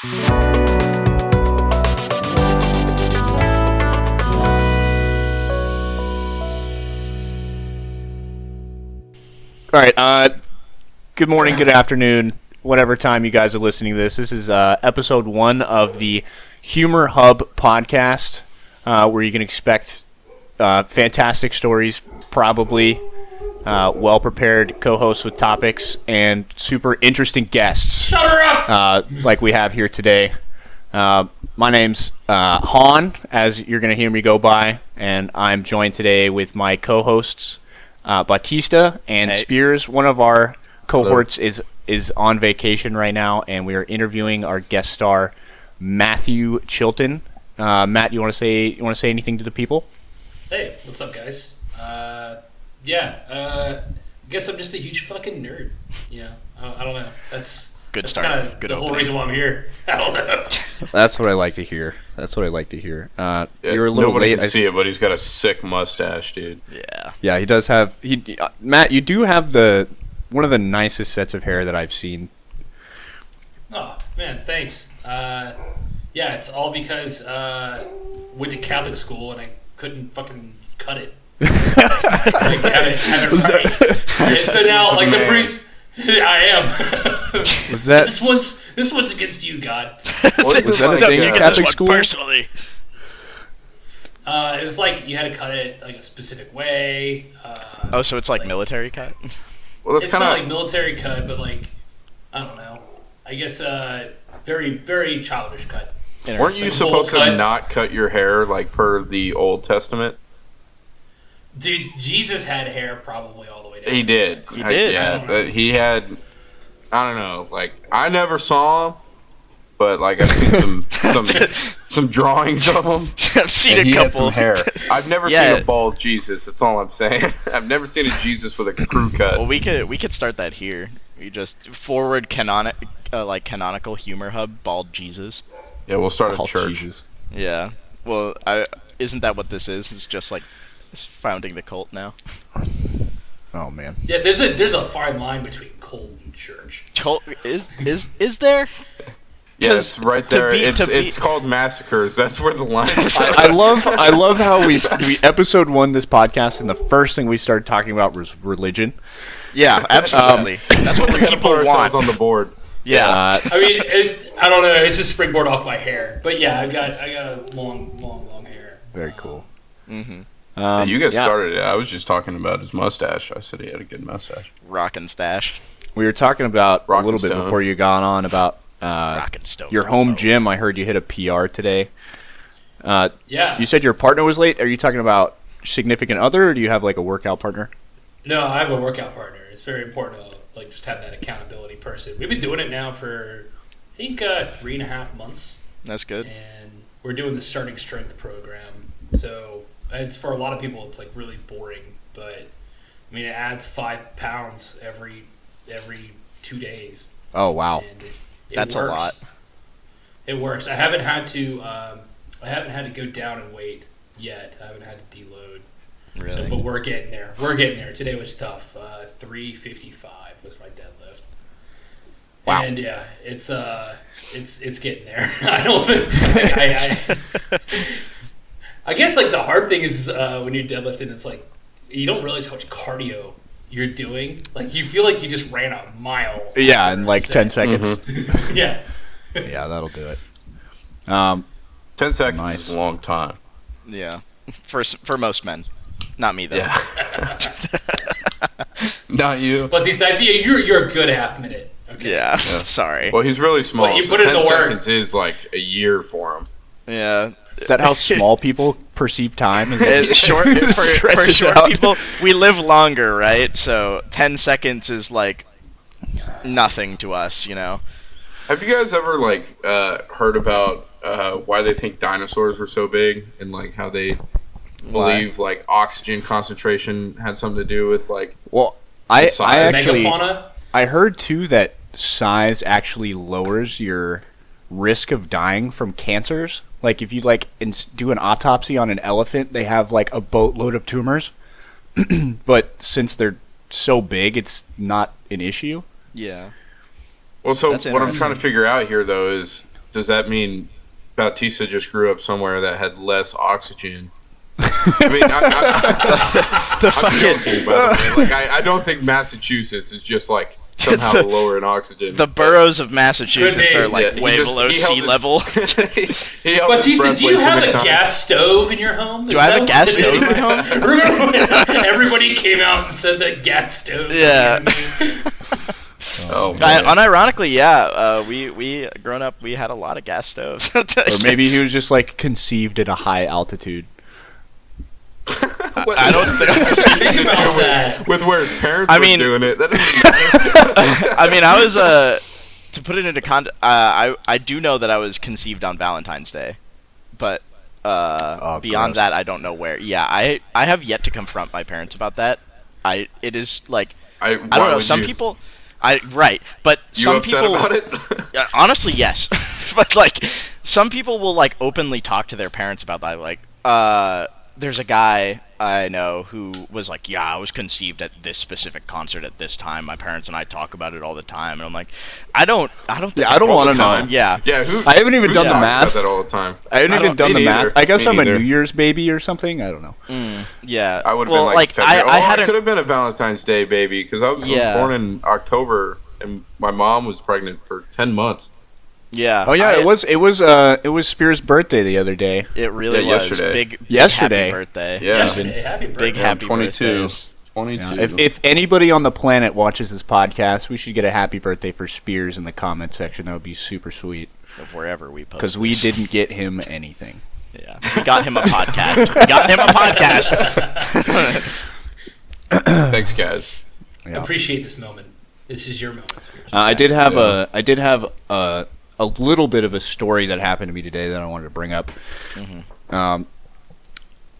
All right. Good morning, good afternoon, whatever time you guys are listening to this. This is episode 1 of the Humor Hub podcast, where you can expect fantastic stories, probably well-prepared co-hosts with topics, and super interesting guests. Shut her up! Like we have here today. My name's Hahn, as you're going to hear me go by, and I'm joined today with my co-hosts, Bautista and Speers. One of our cohorts is on vacation right now, and we are interviewing our guest star, Matthew Chilton. Matt, you want to say anything to the people? Hey, what's up, guys? I guess I'm just a huge fucking nerd. Yeah, I don't know. That's start. Kind of the whole reason why I'm here. I don't know. That's what I like to hear. You're a little Nobody late. can see it, but he's got a sick mustache, dude. Yeah, he does have. Matt, you do have one of the nicest sets of hair that I've seen. Oh man, thanks. It's all because went to Catholic school and I couldn't fucking cut it. So now, like the priest, I am. Was that this one's against you, God? Was that a thing in Catholic school? Personally, it was like you had to cut it like a specific way. so it's like military cut. Well, that's it's kind of not like military cut, but like I don't know. I guess very very childish cut. Weren't you supposed to not cut your hair like per the Old Testament? Dude, Jesus had hair probably all the way down. He did. Yeah, he had. I don't know. Like I never saw him, but like I've seen some drawings of him. I've seen and a couple. Had some hair. I've never seen a bald Jesus. That's all I'm saying. I've never seen a Jesus with a crew cut. Well, we could start that here. We just forward canonical humor hub bald Jesus. Yeah, we'll start a church. Jesus. Yeah. Well, isn't that what this is? It's just like founding the cult now. Oh man. Yeah, there's a fine line between cult and church. Cult is there? Yeah, it's right there. It's called Massacres. That's where the line is. I love how we episode 1 this podcast, and the first thing we started talking about was religion. Yeah, absolutely. That's what the We people put ourselves want. on the board. Yeah. I mean, I don't know. It's just springboard off my hair, but yeah, I got a long hair. Very cool. Mm-hmm. You guys started it. I was just talking about his mustache. I said he had a good mustache. Rockin' stash. We were talking about a little bit before you got on about your home gym. I heard you hit a PR today. Yeah. You said your partner was late. Are you talking about significant other, or do you have like a workout partner? No, I have a workout partner. It's very important to like just have that accountability person. We've been doing it now for I think 3.5 months. That's good. And we're doing the starting strength program. So it's for a lot of people it's like really boring, but I mean it adds 5 pounds every 2 days. Oh wow. And it That's works. a lot. It works. I haven't had to go down in weight yet. I haven't had to deload. Really? So, but we're getting there. Today was tough. 355 was my deadlift. Wow. And yeah, it's getting there. I don't think. I guess like the hard thing is when you're deadlifting, it's like you don't realize how much cardio you're doing. Like you feel like you just ran a mile. Yeah, in like 10 seconds. Mm-hmm. Yeah. Yeah, that'll do it. 10 seconds Nice. is a long time. Yeah. For most men. Not me though. Yeah. Not you. But these guys, you're a good half minute. Okay. Yeah. Sorry. Well, he's really small. Well, you so put in 10 the work. seconds is like a year for him. Yeah. Is that how small people perceive time? It's short for Stretches short out. people. We live longer, right? So 10 seconds is like nothing to us, you know. Have you guys ever like heard about why they think dinosaurs were so big and like how they believe like oxygen concentration had something to do with like? Well, I actually Megafauna? I heard too that size actually lowers your risk of dying from cancers. Like if you like do an autopsy on an elephant, they have like a boatload of tumors. But since they're so big, it's not an issue. Yeah. Well, so That's what I'm interesting. trying to figure out here though is, does that mean Bautista just grew up somewhere that had less oxygen? I mean, I'm joking, by the way. Like, I don't think Massachusetts is just like somehow lower in oxygen. The boroughs of Massachusetts are like way below sea level. Bautista, do you have a gas stove in your home? Do I have a gas stove in my home? Remember when everybody came out and said that gas stoves? Yeah. Man. Unironically, yeah. We growing up, we had a lot of gas stoves. Or maybe he was just like conceived at a high altitude. I don't think about that. With where his parents were doing it. That I mean, I was to put it into context. I do know that I was conceived on Valentine's Day, but beyond gross. that, I don't know where. Yeah, I have yet to confront my parents about that. It is like I don't know. Some people. But some upset people about it? honestly, yes. But like, some people will like openly talk to their parents about that. Like, there's a guy I know who was like, yeah, I was conceived at this specific concert at this time. My parents and I talk about it all the time, and I'm like, I don't. Yeah, I don't want to know. Yeah. Yeah. I haven't even done the math. About that all the time. I haven't even done the math. I guess I'm a neither. New Year's baby or something. I don't know. Yeah. I would have been like I could have been a Valentine's Day baby because I was born in October and my mom was pregnant for 10 months. Yeah. Oh yeah, it was Spears' birthday the other day. It really was. Yesterday. Yesterday. Happy birthday. Yeah. Yesterday, happy birthday. Big happy 22. birthdays. 22. Yeah. If anybody on the planet watches this podcast, we should get a happy birthday for Spears in the comment section. That would be super sweet. Of wherever we post. Because we didn't get him anything. Yeah. We got him a podcast. Thanks, guys. Yeah. Appreciate this moment. This is your moment, Spears. I did have a little bit of a story that happened to me today that I wanted to bring up. I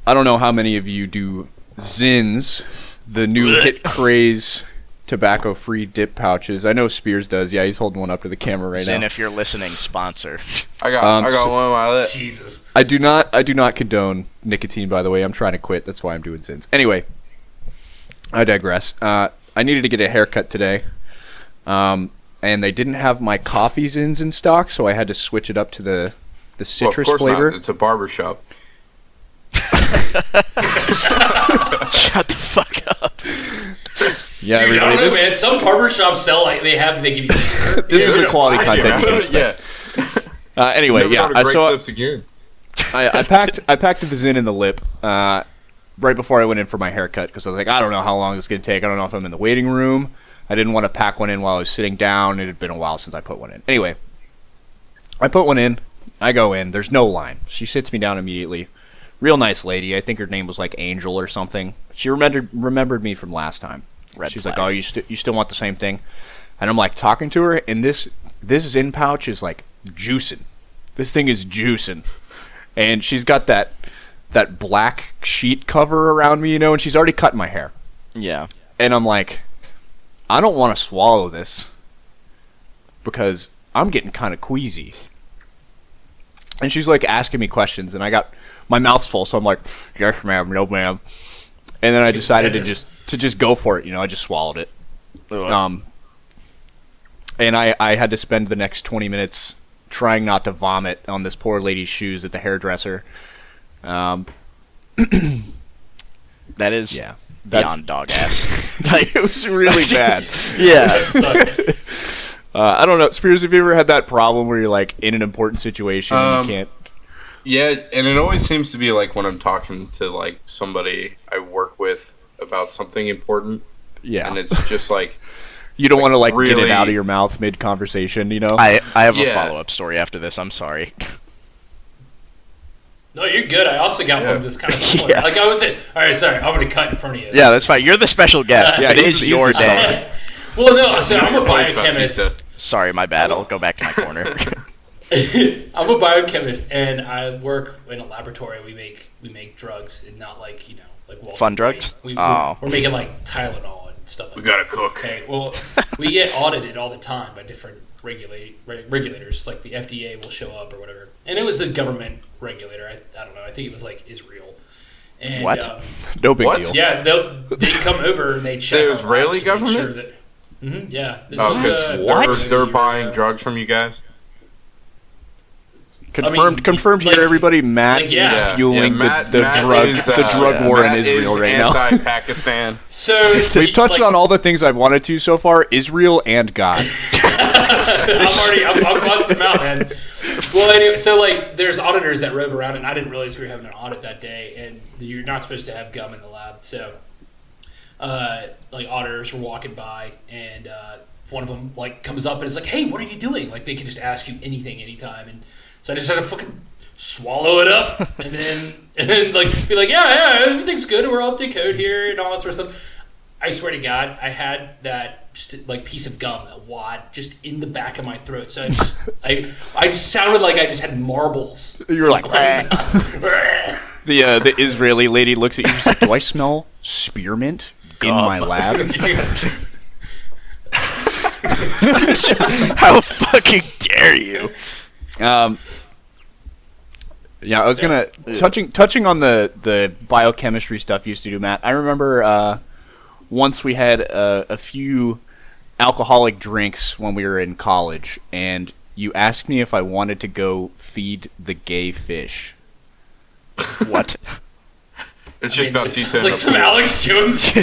don't know how many of you do Zins, the new hit craze tobacco-free dip pouches. I know Spears does. Yeah, he's holding one up to the camera right Zin, now. if you're listening, sponsor. I got one on my list. Jesus. I do not condone nicotine, by the way. I'm trying to quit. That's why I'm doing Zins. Anyway, I digress. I needed to get a haircut today. And they didn't have my coffee Zins in stock, so I had to switch it up to the citrus of course flavor. Not. It's a barbershop. Shut the fuck up. Yeah, Dude, everybody. I don't know, man. Some barbershops sell like they give you. This is the quality content you can expect. Anyway, Never yeah, thought of great clips again. I packed the Zin in the lip right before I went in for my haircut because I was like, I don't know how long this is gonna take. I don't know if I'm in the waiting room. I didn't want to pack one in while I was sitting down. It had been a while since I put one in. Anyway, I put one in. I go in. There's no line. She sits me down immediately. Real nice lady. I think her name was like Angel or something. She remembered me from last time. She's like, oh, you still want the same thing? And I'm like talking to her, and this Zin pouch is like juicing. This thing is juicing. And she's got that black sheet cover around me, and she's already cut my hair. Yeah. And I'm like, I don't want to swallow this because I'm getting kind of queasy. And she's like asking me questions, and I got my mouth's full, so I'm like, yes, ma'am, no, ma'am. And then I decided to just go for it. I just swallowed it. And I had to spend the next 20 minutes trying not to vomit on this poor lady's shoes at the hairdresser. That is beyond dog ass. Like, it was really bad. Yeah. I don't know. Spears, have you ever had that problem where you're like in an important situation and you can't? Yeah, and it always seems to be like when I'm talking to like somebody I work with about something important. Yeah. And it's just like you don't want to like really get it out of your mouth mid conversation, I have a follow-up story after this. I'm sorry. No, you're good. I also got one that's kind of similar. Yeah. Like I was all right, sorry, I'm going to cut in front of you. Yeah, that's fine. You're the special guest. Yeah, It is your day. Well, no, so I'm a biochemist. Sorry, my bad. I'll go back to my corner. I'm a biochemist, and I work in a laboratory. We make drugs, and not like like Walter Fun White. drugs? We're making like Tylenol and stuff. we Like gotta cook. Okay, well, we get audited all the time by different regulators. Like the FDA will show up or whatever, and it was the government regulator. I don't know. I think it was like Israel. And, What? No big What? deal. Yeah, they come over and they check. The our Israeli labs to make government? Sure that, yeah. This Oh, was, because back in they're the buying year, drugs from you guys? Confirmed here, everybody. Matt is fueling the drug war in Israel right now. Anti-Pakistan. So we've touched on all the things I've wanted to so far: Israel and God. I'm busting them out, man. Well, anyway, so like, there's auditors that rove around, and I didn't realize we were having an audit that day, and you're not supposed to have gum in the lab. So, like, auditors were walking by, and one of them like comes up and is like, "Hey, what are you doing?" Like, they can just ask you anything, anytime, and so I just had to fucking swallow it up, and then like be like, yeah, everything's good. We're up to code here and all that sort of stuff. I swear to God, I had that just like piece of gum, a wad, just in the back of my throat. So I just sounded like I just had marbles. You were like, the Israeli lady looks at you, she's like, "Do I smell spearmint in my lab?" How fucking dare you? Yeah, I was gonna touching on the biochemistry stuff you used to do, Matt. I remember once we had a few alcoholic drinks when we were in college, and you asked me if I wanted to go feed the gay fish. What? It's just Bautista. It's like some Alex Jones. They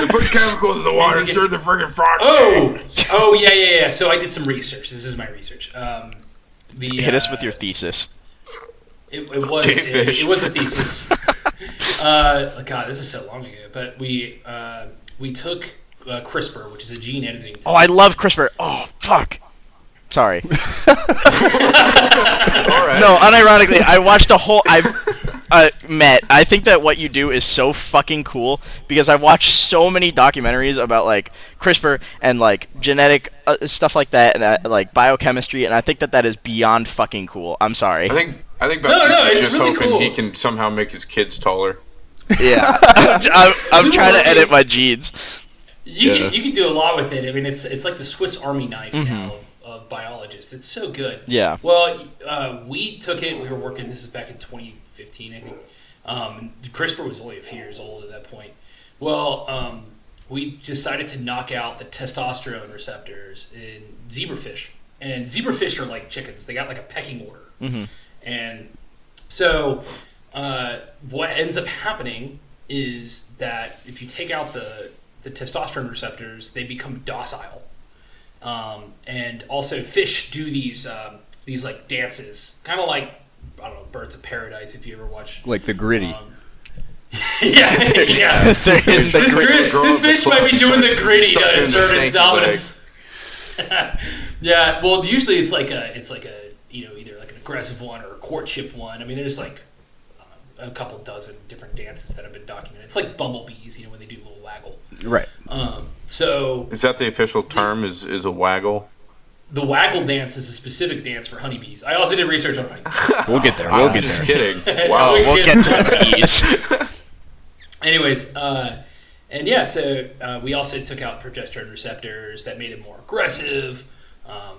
put chemicals in the water and turn the friggin' frog. Oh, yeah. So I did some research. This is my research. Hit us with your thesis. It was a thesis. God, this is so long ago. But we took CRISPR, which is a gene editing technique. Oh, I love CRISPR. Oh, fuck. Sorry. All right. No, unironically, I watched a whole. Matt, I think that what you do is so fucking cool because I've watched so many documentaries about like CRISPR and like genetic stuff like that and like biochemistry, and I think that is beyond fucking cool. I'm sorry. I think Bautista is just really hoping cool. he can somehow make his kids taller. Yeah, I'm trying to edit my genes. You can do a lot with it. I mean, it's like the Swiss Army knife now of biologists. It's so good. Yeah. Well, we took it. We were working. This is back in 2015, I think. CRISPR was only a few years old at that point. Well, we decided to knock out the testosterone receptors in zebrafish. And zebrafish are like chickens. They got like a pecking order. Mm-hmm. And so what ends up happening is that if you take out the testosterone receptors, they become docile. And also fish do these like dances, kind of like, I don't know, Birds of Paradise, if you ever watch. Like the gritty. Yeah. This fish might be doing the gritty to assert its dominance. Yeah, well, usually it's like a either like an aggressive one or a courtship one. I mean, there's like a couple dozen different dances that have been documented. It's like bumblebees, when they do a little waggle. Right. So is that the official term? Is a waggle? The waggle dance is a specific dance for honeybees. I also did research on honeybees. We'll get there. I'm just kidding. Wow, we'll get to the bees. Anyways, and yeah, so we also took out progesterone receptors that made it more aggressive.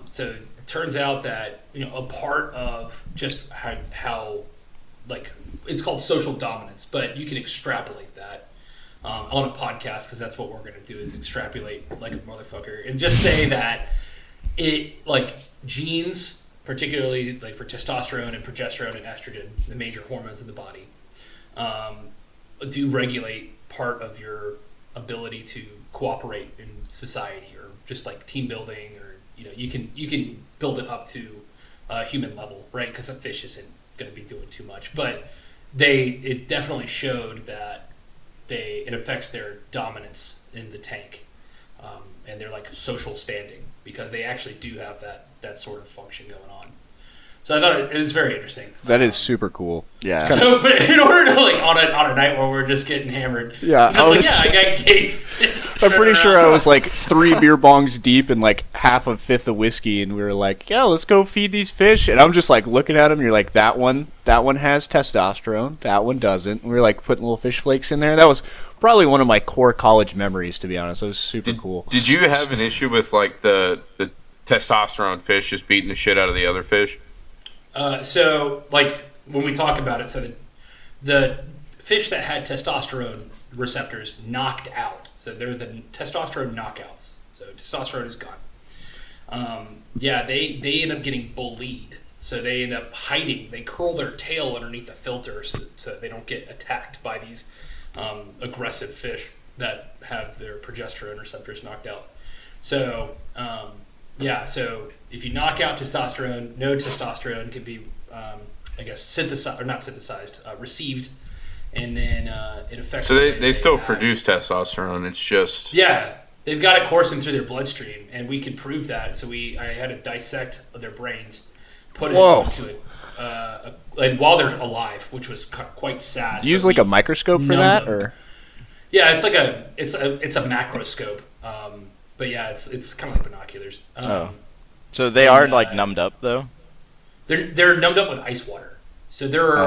So it turns out that a part of just how like it's called social dominance, but you can extrapolate that on a podcast because that's what we're going to do is extrapolate like a motherfucker and just say that it like genes, particularly like for testosterone and progesterone and estrogen, the major hormones in the body, do regulate part of your ability to cooperate in society or just like team building or you can build it up to a human level, right? Because a fish isn't going to be doing too much, but it definitely showed that it affects their dominance in the tank and their like social standing because they actually do have that sort of function going on. So I thought it was very interesting. That is super cool. Yeah. So, but in order to like on a night where we're just getting hammered, yeah, I got gay. I'm pretty sure I was like 3 beer bongs deep and like half a fifth of whiskey, and we were like, yeah, let's go feed these fish. And I'm just like looking at them. And you're like, that one has testosterone. That one doesn't. And we were like putting little fish flakes in there. That was probably one of my core college memories, to be honest. It was super cool. Did you have an issue with like the testosterone fish just beating the shit out of the other fish? So, like, when we talk about it, so the fish that had testosterone receptors knocked out, so they're the testosterone knockouts, so testosterone is gone. They end up getting bullied So they end up hiding. They curl their tail underneath the filter so they don't get attacked by these aggressive fish that have their progesterone receptors knocked out. So, so if you knock out testosterone, no testosterone can be, received, and then it affects. So they still produce testosterone. It's just they've got it coursing through their bloodstream, and we can prove that. So I had to dissect their brains, put it into it, and while they're alive, which was quite sad. Use like a microscope for that, or? Yeah, it's like it's a macroscope. But yeah, it's kind of like binoculars. So they are like numbed up though. They're numbed up with ice water, so they're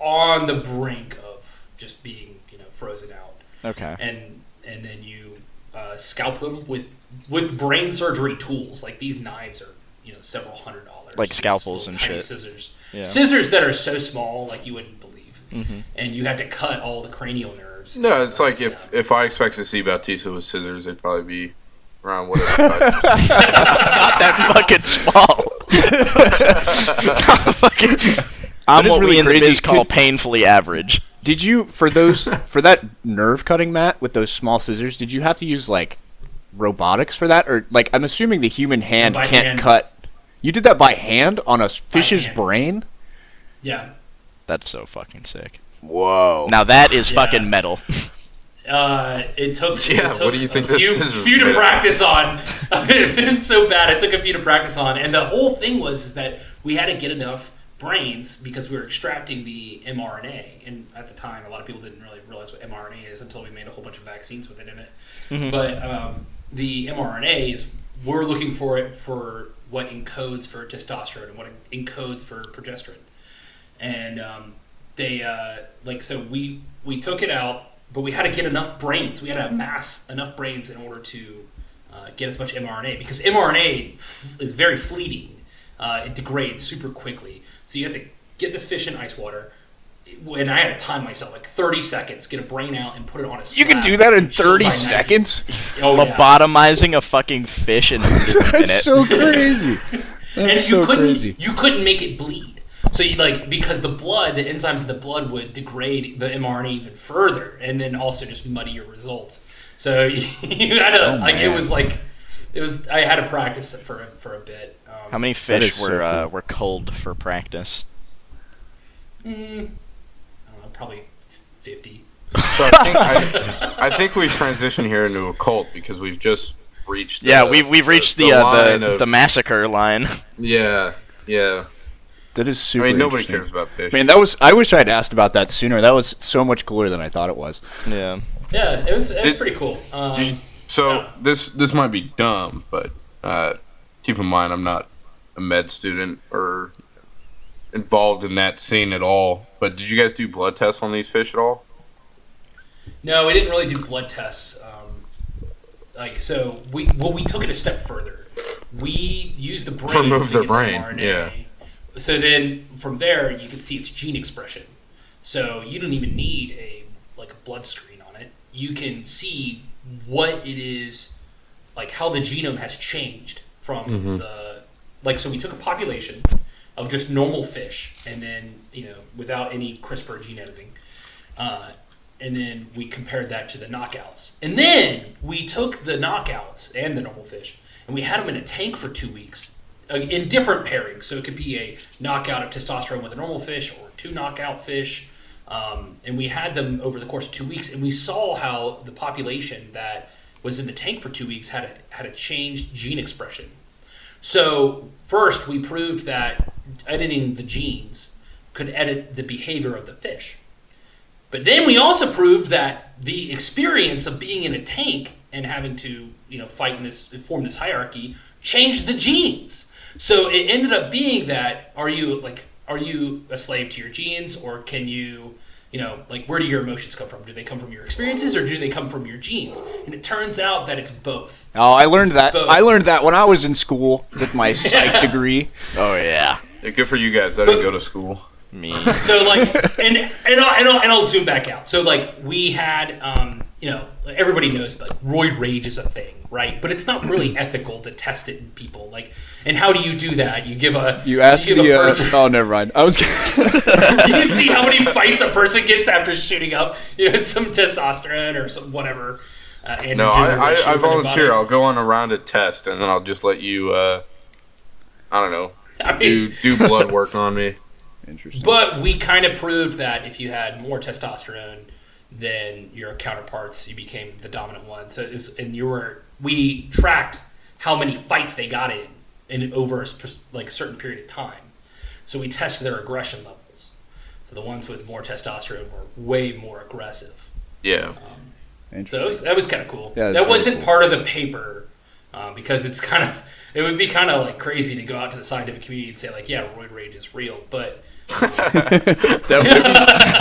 on the brink of just being frozen out. Okay. And then you scalp them with brain surgery tools. Like these knives are several $100s. Like scalpels and shit. Scissors. Yeah. Scissors that are so small, like you wouldn't believe. Mm-hmm. And you had to cut all the cranial nerves. No, it's like if I expect to see Bautista with scissors, they'd probably be around whatever. Not that fucking small. I'm what really we in the crazy. biz call painfully average. Did you for that nerve cutting, Matt, with those small scissors? Did you have to use like robotics for that, or like I'm assuming the human hand can't cut? You did that by hand on a fish's brain? Yeah. That's so fucking sick. Whoa. Now that is fucking metal. It took what do you think a few to practice on. It's so bad. It took a few to practice on, and the whole thing is that we had to get enough brains because we were extracting the mRNA, and at the time, a lot of people didn't really realize what mRNA is until we made a whole bunch of vaccines with it in it. Mm-hmm. But the mRNA we're looking for it for what encodes for testosterone and what encodes for progesterone, and we took it out. But we had to get enough brains. We had to amass enough brains in order to get as much mRNA. Because mRNA is very fleeting. It degrades super quickly. So you have to get this fish in ice water. And I had to time myself, like 30 seconds, get a brain out and put it on a slab. You can do that in 30 seconds? Lobotomizing a fucking fish in a minute. That's so crazy. You couldn't make it bleed. So because the enzymes in the blood would degrade the mRNA even further, and then also just muddy your results. So you had to I had to practice it for a bit. How many fish were culled for practice? I don't know, probably 50. So I think we've transitioned here into a cult because we've just reached. We've reached the massacre line. Yeah. That is super. I mean, nobody cares about fish. Man, I wish I'd asked about that sooner. That was so much cooler than I thought it was. Yeah. Yeah, it was pretty cool. This might be dumb, but keep in mind I'm not a med student or involved in that scene at all. But did you guys do blood tests on these fish at all? No, we didn't really do blood tests. We took it a step further. We used the brain. Remove their brain. mRNA. Yeah. So then from there you can see its gene expression. So you don't even need a blood screen on it. You can see what it is, like how the genome has changed from so we took a population of just normal fish and then, without any CRISPR gene editing. And then we compared that to the knockouts. And then we took the knockouts and the normal fish and we had them in a tank for 2 weeks. In different pairings, so it could be a knockout of testosterone with a normal fish or 2 knockout fish, and we had them over the course of 2 weeks, and we saw how the population that was in the tank for 2 weeks had a changed gene expression. So first, we proved that editing the genes could edit the behavior of the fish, but then we also proved that the experience of being in a tank and having to form this hierarchy changed the genes. So it ended up being that are you a slave to your genes, or can you, where do your emotions come from? Do they come from your experiences, or do they come from your genes? And it turns out that it's both. Oh, I learned that. I learned that when I was in school with my psych degree. Oh yeah. Good for you guys. I didn't go to school. Me. So and I'll zoom back out. So we had everybody knows, but roid rage is a thing, right? But it's not really ethical to test it in people. Like, and how do you do that? You give a person. Oh, never mind. I was. You see how many fights a person gets after shooting up, some testosterone or some whatever. No, I volunteer. I'll go on a rounded test, and then I'll just let you. I don't know. Do blood work on me. Interesting. But we kind of proved that if you had more testosterone than your counterparts, you became the dominant one. So we tracked how many fights they got in over a certain period of time. So we tested their aggression levels. So the ones with more testosterone were way more aggressive. Yeah. So that was kind of cool. Yeah, that wasn't part of the paper because it would be kind of like crazy to go out to the scientific community and say like, yeah, roid rage is real, but.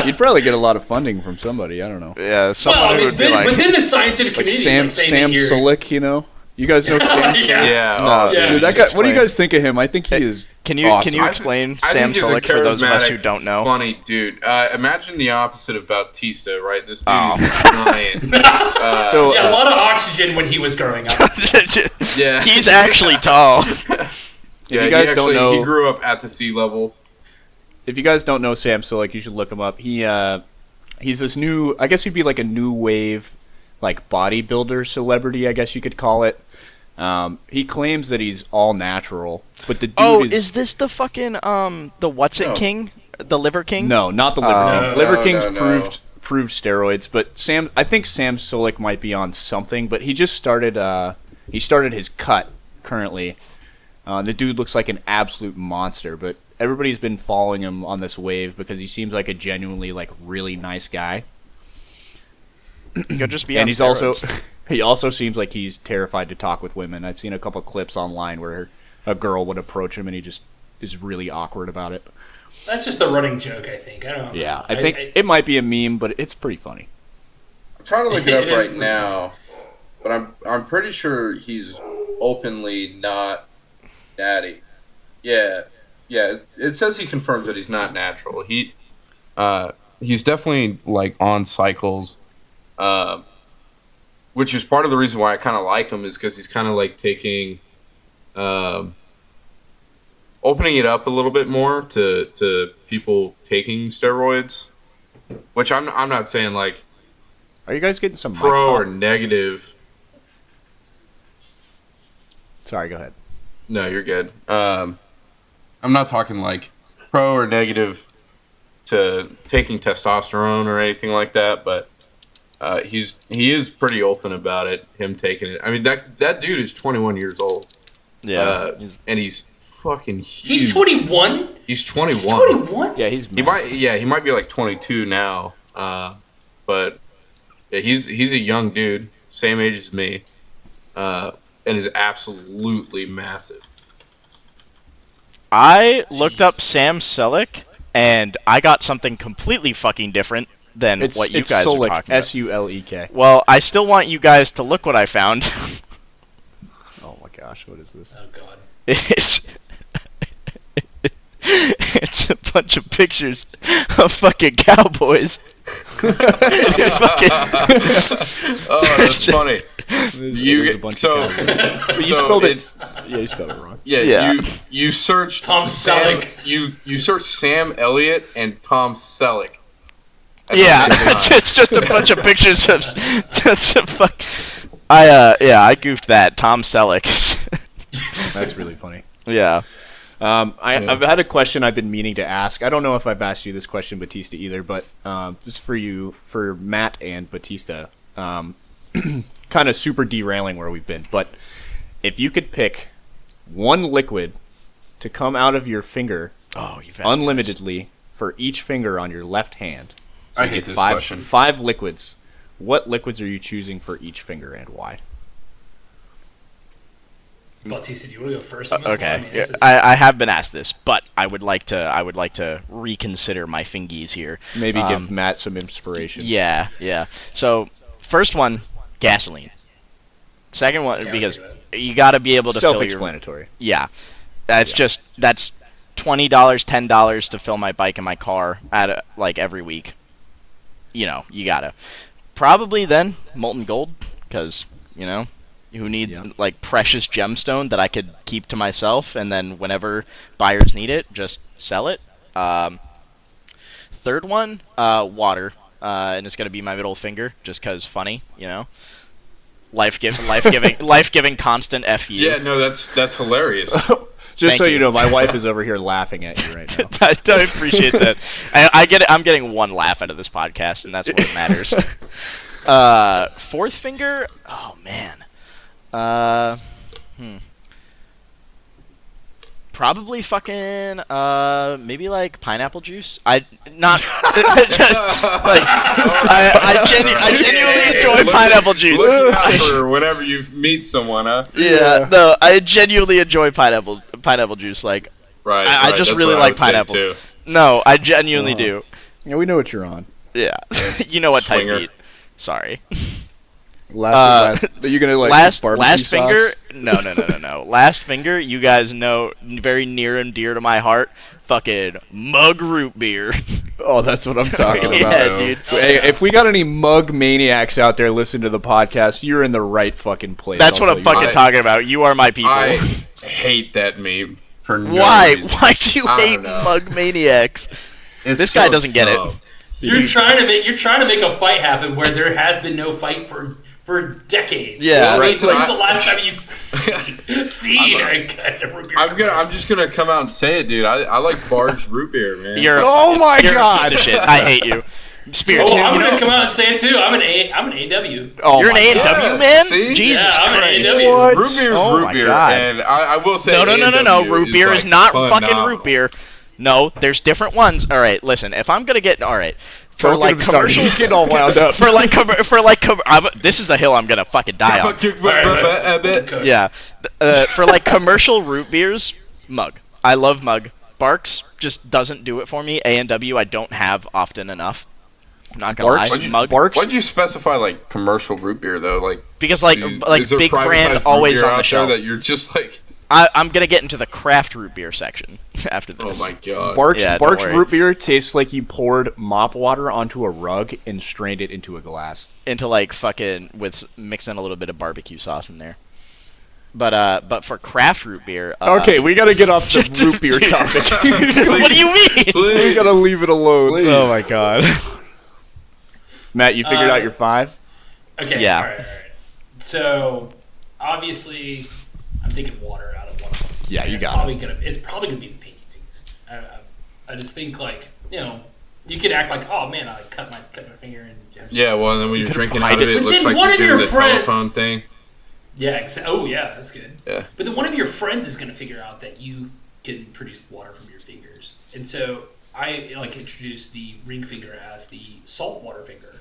You'd probably get a lot of funding from somebody. I don't know. Yeah, someone would be like, within the scientific like community, Sam Sulek, You guys know Sam Sulek? Yeah. Dude, that guy. What do you guys think of him? I think he is. Can you explain Sam Sulek for those of us who don't know? Funny dude. Imagine the opposite of Bautista, right? This dude is giant. A lot of oxygen when he was growing up. Yeah, he's actually tall. Yeah, you guys don't know, he grew up at the sea level. If you guys don't know Sam Sulek, you should look him up. He's this new, I guess he'd be like a new wave, like bodybuilder celebrity, I guess you could call it. He claims that he's all natural, but the dude is this the fucking the what's it king, the liver king? No, not the liver king. Liver King's proved steroids, but I think Sam Sulek might be on something. But he just started his cut currently. The dude looks like an absolute monster, but everybody's been following him on this wave because he seems like a genuinely really nice guy. He'll just be and on steroids. He also seems like he's terrified to talk with women. I've seen a couple clips online where a girl would approach him and he just is really awkward about it. That's just a running joke, I think. I don't know. Yeah, I think it might be a meme, but it's pretty funny. I'm trying to look it up right now, but I'm pretty sure he's openly not natty. Yeah. It says he confirms that he's not natural. He's definitely on cycles. Which is part of the reason why I kind of like him is because he's kind of taking, opening it up a little bit more to people taking steroids, which I'm not saying Are you guys getting some pro or negative? Sorry, go ahead. No, you're good. I'm not talking pro or negative to taking testosterone or anything like that, but. He is pretty open about it. Him taking it. I mean that dude is 21 years old. Yeah, and he's fucking huge. He's 21. He's 21. 21. Yeah, he might be 22 now. But yeah, he's a young dude, same age as me, and is absolutely massive. I looked up Sam Sulek, and I got something completely fucking different than what you guys Sulek, are talking about. Sulek. Well, I still want you guys to look what I found. Oh my gosh, what is this? Oh god. It's a bunch of pictures of fucking cowboys. Oh, that's funny. You spelled it. Yeah, you spelled it wrong. Yeah. You search Tom Selleck. You search Sam Elliott and Tom Selleck. Yeah, it's just a bunch of pictures of. I goofed that. Tom Selleck. That's really funny. Yeah. I've had a question I've been meaning to ask. I don't know if I've asked you this question, Bautista, either, but this is for Matt and Bautista. Kind of super derailing where we've been, but if you could pick one liquid to come out of your finger unlimitedly for each finger on your left hand. I hate this question. 5 liquids. What liquids are you choosing for each finger and why? Bautista, do you want to go first on this okay. one? I have been asked this, but I would like to reconsider my fingies here. Maybe give Matt some inspiration. Yeah. So, first one, gasoline. Second one, because you got to be able to fill your... Self-explanatory. Yeah. That's $20, $10 to fill my bike and my car every week. You gotta. Probably then molten gold, because who needs like precious gemstone that I could keep to myself, and then whenever buyers need it, just sell it. Third one, water, and it's gonna be my middle finger, just cause funny, life-giving, constant fu. Yeah, no, that's hilarious. Just you know, my wife is over here laughing at you right now. I appreciate that. I get it. I'm getting one laugh out of this podcast, and that's what matters. Fourth finger. Oh man. Probably fucking maybe like pineapple juice. I genuinely enjoy pineapple juice. Looking out for whenever you meet someone, huh? Yeah, no, I genuinely enjoy pineapple juice. Like, right. I just really like pineapples. No, I genuinely do. Yeah, we know what you're on. Yeah, you know what Swinger. type meat. Sorry. Last, you're gonna like last barbecue finger? sauce? No. Last finger, you guys know, very near and dear to my heart. Fucking mug root beer. Oh, that's what I'm talking about. Yeah, dude. Hey, if we got any mug maniacs out there listening to the podcast, you're in the right fucking place. That's what I'm fucking talking about. You are my people. I hate that meme for no Why? reason. Why do you I hate don't know. mug maniacs? It's This so guy doesn't get it. dumb. You're trying to make a fight happen where there has been no fight for decades. Yeah, so, right. When's the last time you've seen a kind of root beer? I'm just gonna come out and say it, dude. I like Bard's root beer, man. Oh my you're God. a piece of shit. I hate you. Spears. Oh, I'm gonna come out and say it too. I'm an AW. Oh You're an my A&W God. man? See? Jesus Yeah, I'm an Christ. A&W. What? Root beer is Oh root my beer, God. and I will say No. A&W Root beer like is not fucking phenomenal. root beer. No, there's different ones. All right, listen. If I'm gonna get for Don't like get him started. commercial, He's getting all wound up. this is a hill I'm gonna fucking die on. Yeah. Yeah, for like commercial root beers, mug. I love mug. Barks just doesn't do it for me. A&W I don't have often enough. I'm not gonna Barks? lie. Mug. Why'd you specify like commercial root beer though? Like Because like is there big privatized brand root always beer on the out there shelf. that you're just like, I'm gonna get into the craft root beer section after oh this. my god. Barks Yeah, don't worry. root beer tastes like you poured mop water onto a rug and strained it into a glass. Into like fucking mixing a little bit of barbecue sauce in there. But for craft root beer. Okay, we gotta get off the root beer Dude. topic. What do you mean? We Please. gotta leave it alone. Please. Oh my god. Matt, you figured out your 5? Okay. Yeah. All right. So obviously, I'm thinking water out of one of them. Yeah, And you it's got probably It's probably gonna be the pinky finger. I just think like you could act like, oh man, I cut my finger and Yeah, well, and then when you're drinking out of hide it, it. it But looks then like one you're of doing your the friends- telephone thing. Yeah. Oh yeah, that's good. Yeah. But then one of your friends is gonna figure out that you can produce water from your fingers, and so I introduced the ring finger as the saltwater finger.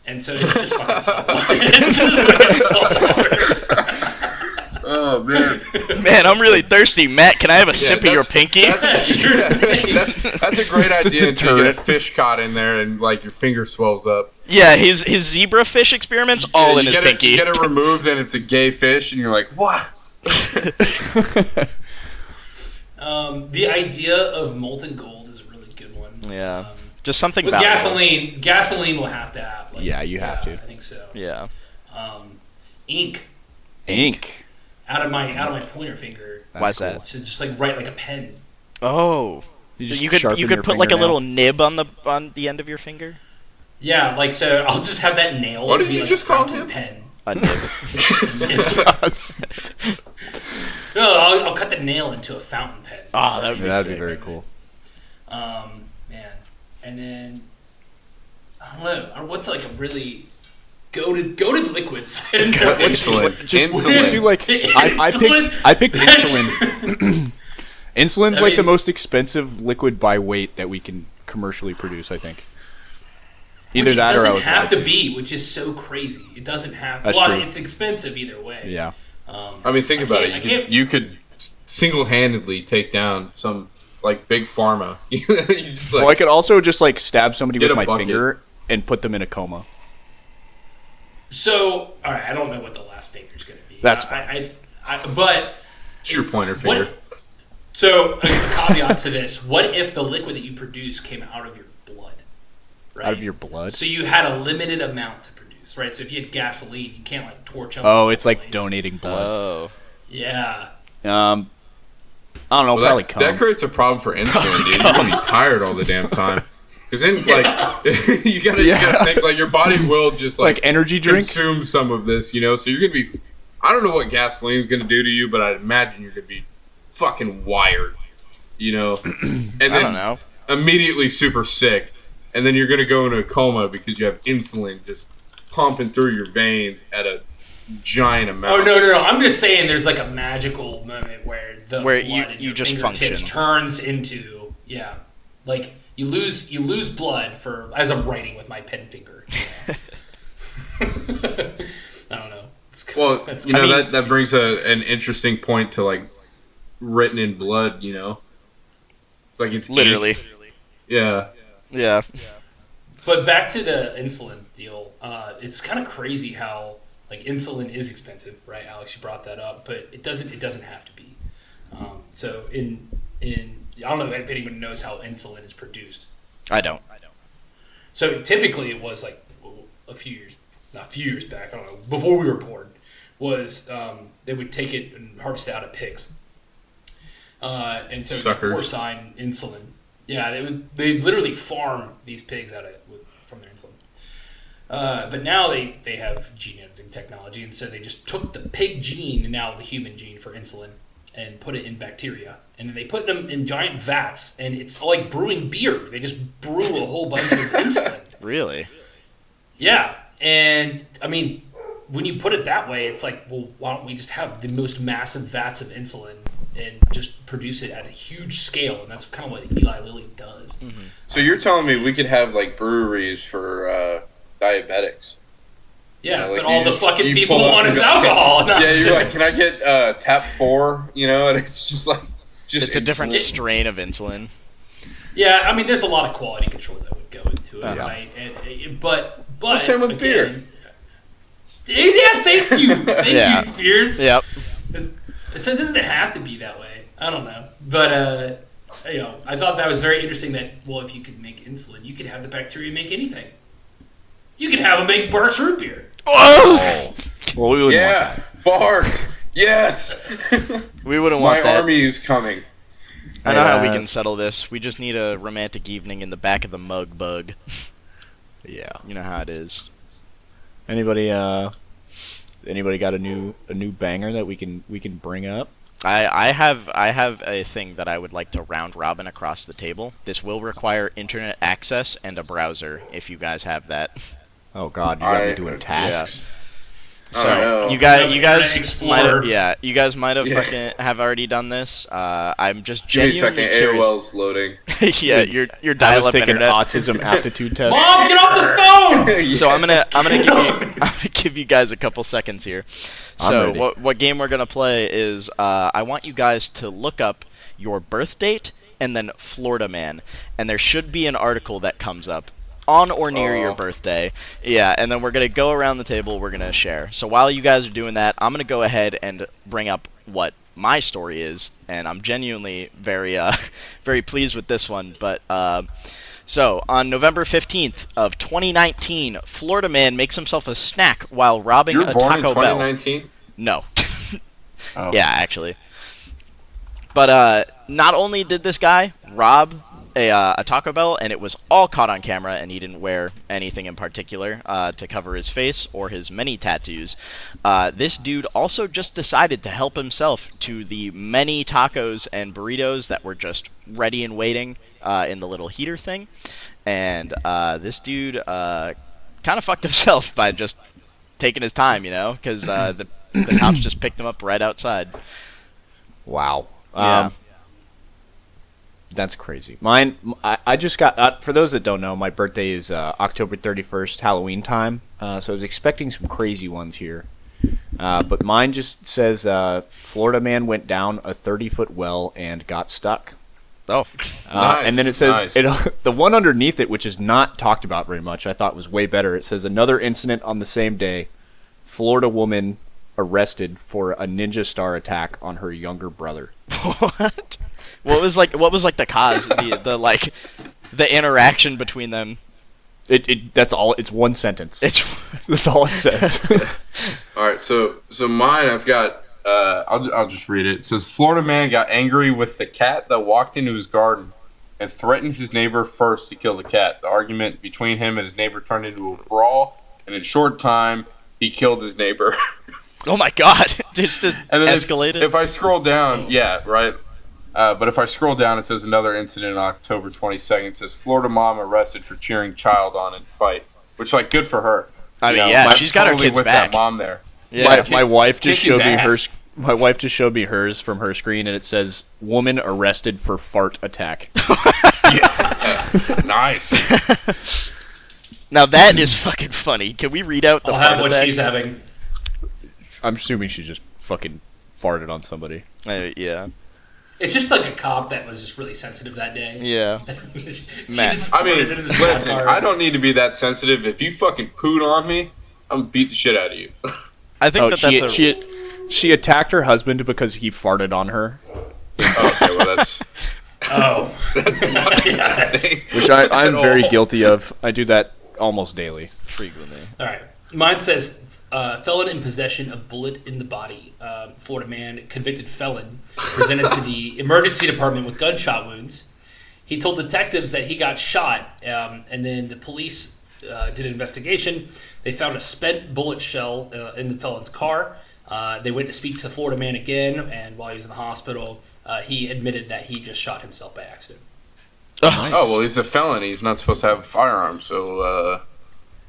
And so it's just fucking salt water. It's just fucking salt water. Oh man. Man, I'm really thirsty. Matt, can I have a sip of your pinky? That's your thing. That's a great It's a idea until you get a deterrent. fish caught in there and like your finger swells up. Yeah, his zebra fish experiments all Yeah, in you his get pinky. You get it removed and it's a gay fish and you're like, what? The idea of molten gold is a really good one. Yeah. Just something But about gasoline will have to have. Yeah, you have to. I think so. Yeah. Ink Ink. out of my pointer finger. Why's cool. that? To just write like a pen. Oh. just You could sharpen your put like a fingernail. little nib on the end of your finger. Yeah, like so. I'll just have that nail. What did be you like just a call fountain him? Pen. A nib. No, I'll cut the nail into a fountain pen. Oh, that'd be That'd be sick. very cool. Man, and then I don't know. What's like a really goated liquids? I don't know. Insulin. Just Insulin. do like I picked insulin. Insulin's I like the mean- most expensive liquid by weight that we can commercially produce, I think. Either Which that it or I doesn't was have right. to be, which is so crazy. It doesn't have. That's well, true. it's expensive either way. Yeah. I mean, think about I it. can't- You could single-handedly take down some like big pharma. You just, like, Well, I could also just like stab somebody Get with a my bucket. finger and put them in a coma. So, all right, I don't know what the last finger's going to be. That's but it's your pointer finger. So, a caveat to this: what if the liquid that you produce came out of your blood? right? Out of your blood? So you had a limited amount to produce, right? So if you had gasoline, you can't like torch up. Oh, it's like place. donating blood. Oh. Yeah. I don't know, Well, probably that creates a problem for insulin, dude. You're gonna be tired all the damn time. Because then, like, you gotta think, like, your body will just, like energy drink? consume some of this, you know? So you're gonna be, I don't know what gasoline's gonna do to you, but I'd imagine you're gonna be fucking wired, you know? And then I don't know. immediately super sick. And then you're gonna go into a coma because you have insulin just pumping through your veins at a giant amount. Oh, no. I'm just saying there's, like, a magical moment where the blood in you your just fingertips function. turns into, like, you lose blood for, as I'm writing with my pen finger. I don't know. Well, that brings an interesting point to, like, written in blood, you know? It's like it's Literally. ink. Yeah. Yeah. But back to the insulin deal, it's kind of crazy how, like, insulin is expensive, right, Alex? You brought that up, but it doesn't have to be. So in I don't know if anyone knows how insulin is produced. I don't. So typically it was like not a few years back, I don't know, before we were born, was they would take it and harvest it out of pigs. And so porcine insulin. Yeah, they literally farm these pigs from their insulin. But now they have gene editing technology, and so they just took the pig gene and now the human gene for insulin and put it in bacteria. And then they put them in giant vats, and it's like brewing beer. They just brew a whole bunch of insulin. Really? Yeah. And, I mean, when you put it that way, it's like, well, why don't we just have the most massive vats of insulin and just produce it at a huge scale? And that's kind of what Eli Lilly does. Mm-hmm. So you're telling me we could have, like, breweries for diabetics? Yeah, like but all the fucking people pull up want and is go, alcohol. Yeah, you're like, can I get tap 4? You know, and it's just like, It's a different strain of insulin. Yeah, I mean, there's a lot of quality control that would go into it, right? But same with beer. Yeah, thank you, thank you, Speers. Yep. So it doesn't have to be that way. I don't know, but I thought that was very interesting. That if you could make insulin, you could have the bacteria make anything. You could have them make Bart's root beer. Oh! Well, we wouldn't want that. Bart. Yes. We wouldn't want that. My army is coming. I know how we can settle this. We just need a romantic evening in the back of the mug bug. Yeah. You know how it is. Anybody got a new banger that we can bring up? I have a thing that I would like to round robin across the table. This will require internet access and a browser if you guys have that. Oh God, you got me doing tasks. Yeah. So you guys might have fucking have already done this. I'm just genuinely Give me a second. curious. AOL's loading. Yeah, your I was dial-up taking internet. autism aptitude test. Mom, get off the phone! So I'm gonna give you guys a couple seconds here. So what game we're gonna play is I want you guys to look up your birth date and then Florida man, and there should be an article that comes up on or near your birthday. Yeah, and then we're going to go around the table, we're going to share. So while you guys are doing that, I'm going to go ahead and bring up what my story is, and I'm genuinely very very pleased with this one. But so on November 15th of 2019, Florida man makes himself a snack while robbing a Taco Bell. You were born in 2019? No. Oh. Yeah, actually. But not only did this guy rob a Taco Bell, and it was all caught on camera, and he didn't wear anything in particular to cover his face or his many tattoos. This dude also just decided to help himself to the many tacos and burritos that were just ready and waiting in the little heater thing. And this dude kind of fucked himself by just taking his time, because the cops just picked him up right outside. Wow. Yeah. That's crazy. Mine, I just got, for those that don't know, my birthday is October 31st, Halloween time, so I was expecting some crazy ones here. But mine just says, Florida man went down a 30-foot well and got stuck. Oh. Nice, and then it says, the one underneath it, which is not talked about very much, I thought was way better. It says, another incident on the same day, Florida woman arrested for a ninja star attack on her younger brother. What? What was like the cause, the interaction between them? That's all. It's one sentence. That's all it says. All right, so mine, I've got. I'll just read it. It says Florida man got angry with the cat that walked into his garden and threatened his neighbor first to kill the cat. The argument between him and his neighbor turned into a brawl, and in a short time, he killed his neighbor. Oh my God! It's just escalated. If I scroll down, yeah, right. But if I scroll down, it says another incident on October 22nd. It says Florida mom arrested for cheering child on in fight, which like good for her. I mean, yeah, she's got her kids with back. That mom there. Yeah. My wife just Kick his showed me ass. My wife just showed me hers from her screen, and it says "woman arrested for fart attack." Nice. Now that is fucking funny. Can we read out the I'll fart have what attack? she's having. I'm assuming she just fucking farted on somebody. Yeah. It's just like a cop that was just really sensitive that day. Yeah. She Matt. just I mean, farted into the squad listen, car. I don't need to be that sensitive. If you fucking pooed on me, I'm gonna beat the shit out of you. I think she attacked her husband because he farted on her, Okay, well that's that's not yes. which I'm very guilty of. I do that almost daily. frequently. All right. Mine says felon in possession of bullet in the body. Florida man, convicted felon, presented to the emergency department with gunshot wounds. He told detectives that he got shot, and then the police did an investigation. They found a spent bullet shell in the felon's car. They went to speak to the Florida man again, and while he was in the hospital, he admitted that he just shot himself by accident. Nice. Oh well, he's a felon. He's not supposed to have a firearm. So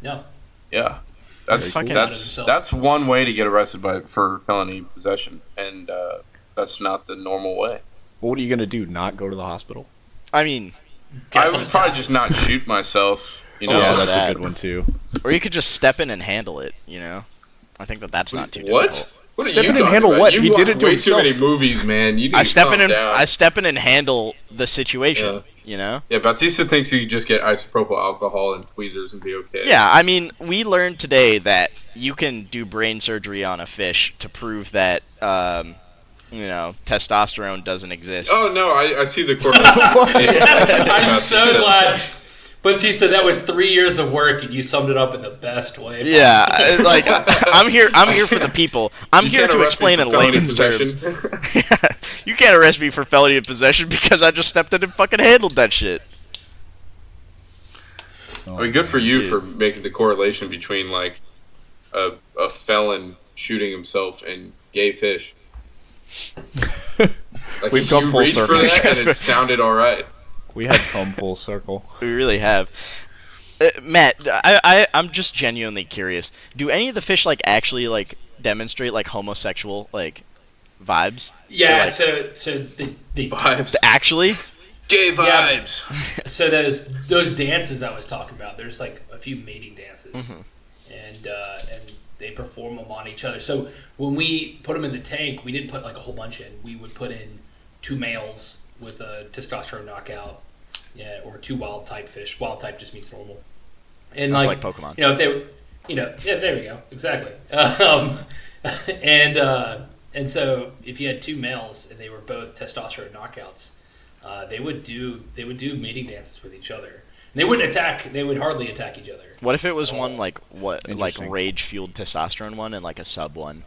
Yeah. yeah, Fucking- that's one way to get arrested for felony possession, and that's not the normal way. What are you gonna do? Not go to the hospital? I mean, Guess I would I'm probably down. just not shoot myself. You know, Also Yeah, that's that. a good one too. or you could just step in and handle it. You know, I think that's not too what? difficult. What are Step you in and talking handle about? what? You've He did watched it to way himself. too many movies, man. You need I to step calm in and down. handle the situation. Yeah. You know. Yeah, Bautista thinks you could just get isopropyl alcohol and tweezers and be okay. Yeah, I mean, we learned today that you can do brain surgery on a fish to prove that, testosterone doesn't exist. Oh no, I see the correlation. I'm so glad. Bautista, that was 3 years of work, and you summed it up in the best way. Yeah, possible. it's like I'm here for the people. I'm You here can't to arrest me explain for in felony layman's terms. possession. You can't arrest me for felony in possession because I just stepped in and fucking handled that shit. I mean, good for you for making the correlation between like a felon shooting himself and gay fish. Like, We've come you full reached circle. for that and it sounded all right. We have come full circle. We really have. Matt, I'm just genuinely curious. Do any of the fish actually demonstrate homosexual vibes? Yeah, Or, like, so the Vibes. actually? Gay Yeah. vibes. so those dances I was talking about, there's a few mating dances, Mm-hmm. and they perform them on each other. So when we put them in the tank, we didn't put a whole bunch in. We would put in 2 males with a testosterone knockout, or 2 wild type fish. Wild type just means normal. And It's like Pokemon. if they were, yeah, there we go, exactly. And so if you had 2 males and they were both testosterone knockouts, they would do mating dances with each other. And they wouldn't attack. They would hardly attack each other. What if it was one Interesting. rage-fueled testosterone one and a sub one?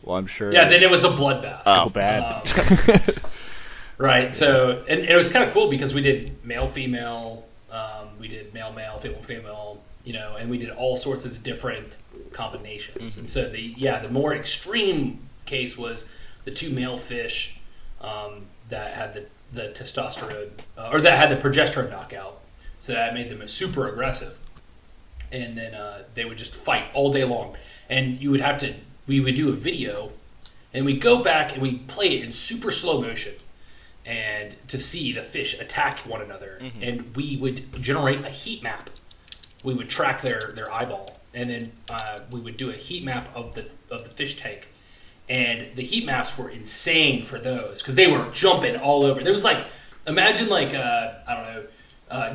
Well, I'm sure. Yeah, then it was a bloodbath. Oh. Go bad. Right. So, and it was kind of cool because we did male female, we did male male, female female, and we did all sorts of different combinations. And so the more extreme case was the 2 male fish that had the testosterone or that had the progesterone knockout. So that made them super aggressive, and then they would just fight all day long. And we would do a video, and we go back and we play it in super slow motion, and to see the fish attack one another. Mm-hmm. And we would generate a heat map. We would track their eyeball, and then we would do a heat map of the fish tank. And the heat maps were insane for those because they were jumping all over. There was imagine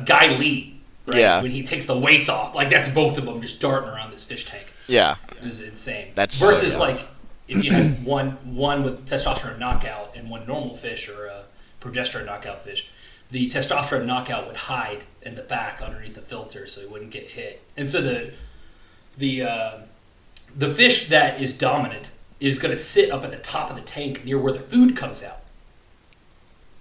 Guy Lee, right? Yeah. When he takes the weights off, that's both of them just darting around this fish tank. Yeah. It was insane. That's versus so dumb. if you had one with testosterone knockout and one normal fish or progesterone knockout fish, the testosterone knockout would hide in the back underneath the filter so he wouldn't get hit. And so the fish that is dominant is going to sit up at the top of the tank near where the food comes out.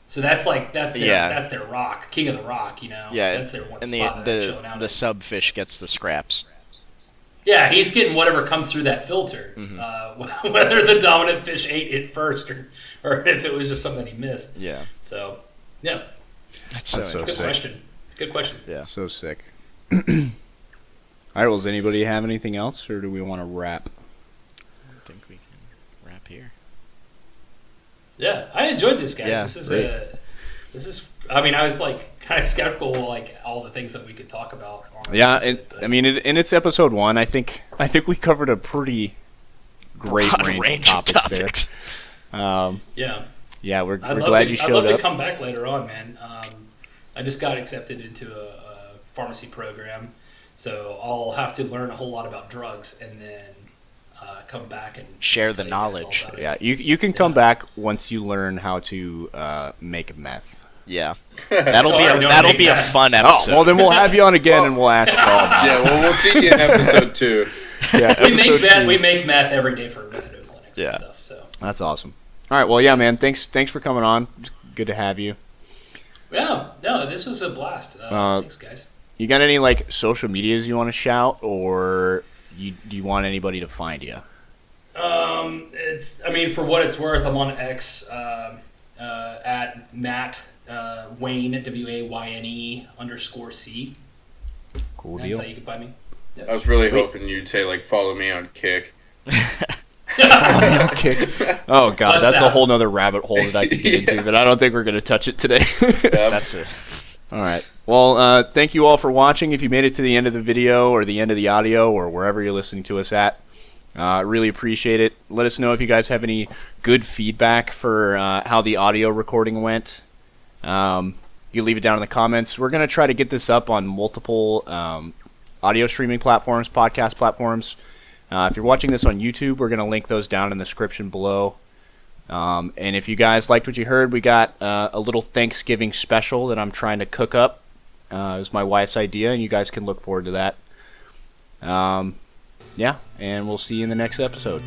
So that's their rock, king of the rock, you know. Yeah, that's their one and spot that they're chilling out the in. subfish gets the scraps. Yeah, he's getting whatever comes through that filter, whether the dominant fish ate it first or if it was just something he missed. Yeah. So, yeah. That's so so Good sick. question. Good question. Yeah. So sick. All right, well, does anybody have anything else, or do we want to wrap? I think we can wrap here. Yeah, I enjoyed this, guys. Yeah, This is. I mean, I was like kind of skeptical, like all the things that we could talk about. Yeah, and it's episode 1. I think we covered a pretty great range of topics there. Yeah, we're glad you showed up. I'd love to come back later on, man. I just got accepted into a pharmacy program, so I'll have to learn a whole lot about drugs and then come back and share the tell you guys all knowledge. about it. Yeah, you can come back once you learn how to make meth. Yeah, that'll be a fun Oh, episode. well, then we'll have you on again, and we'll ask you all about it. Yeah, well, we'll see you in episode 2. Yeah, We make meth every day for methadone clinics and stuff. So That's awesome. All right, well, yeah, man, thanks for coming on. It's good to have you. yeah, no, this was a blast. Thanks, guys. You got any like social medias you want to shout, or do you want anybody to find you? I mean, for what it's worth, I'm on X at Matt Wayne WAYNE_C. Cool That's deal. how you can find me. I was really hoping you'd say, like, follow me on Kick. Okay. Oh god, What's that's that? a whole nother rabbit hole that I could get into, but I don't think we're gonna touch it today. That's it. All right. Well, thank you all for watching. If you made it to the end of the video or the end of the audio or wherever you're listening to us at, really appreciate it. Let us know if you guys have any good feedback for how the audio recording went. You leave it down in the comments. We're gonna try to get this up on multiple audio streaming platforms, podcast platforms. If you're watching this on YouTube, we're going to link those down in the description below. And if you guys liked what you heard, we got a little Thanksgiving special that I'm trying to cook up. It was my wife's idea, and you guys can look forward to that. Yeah, and we'll see you in the next episode.